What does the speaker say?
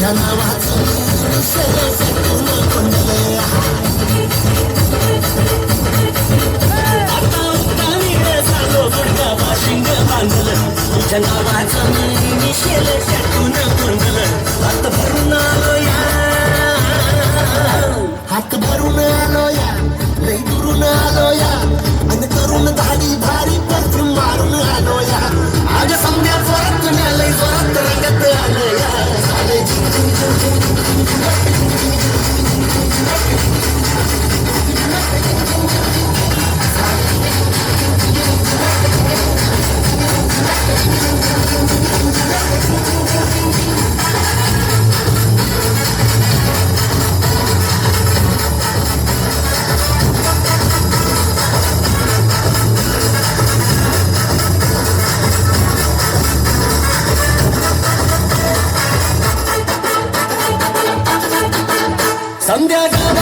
तुझ्या नावाचं शेतून कोंडलंय आता उत्तानी झालो गुडघा बाशिंग बांधलं तुझ्या नावाचं मी शेतून कोंडलं हात भरून आलो या हात भरून आलो या लई दुरून आलो या आणि करून दाढी भारी परफ्यूम मारून आलो या आज समजा जोरात लई जोरात रंगत आलो या संध्या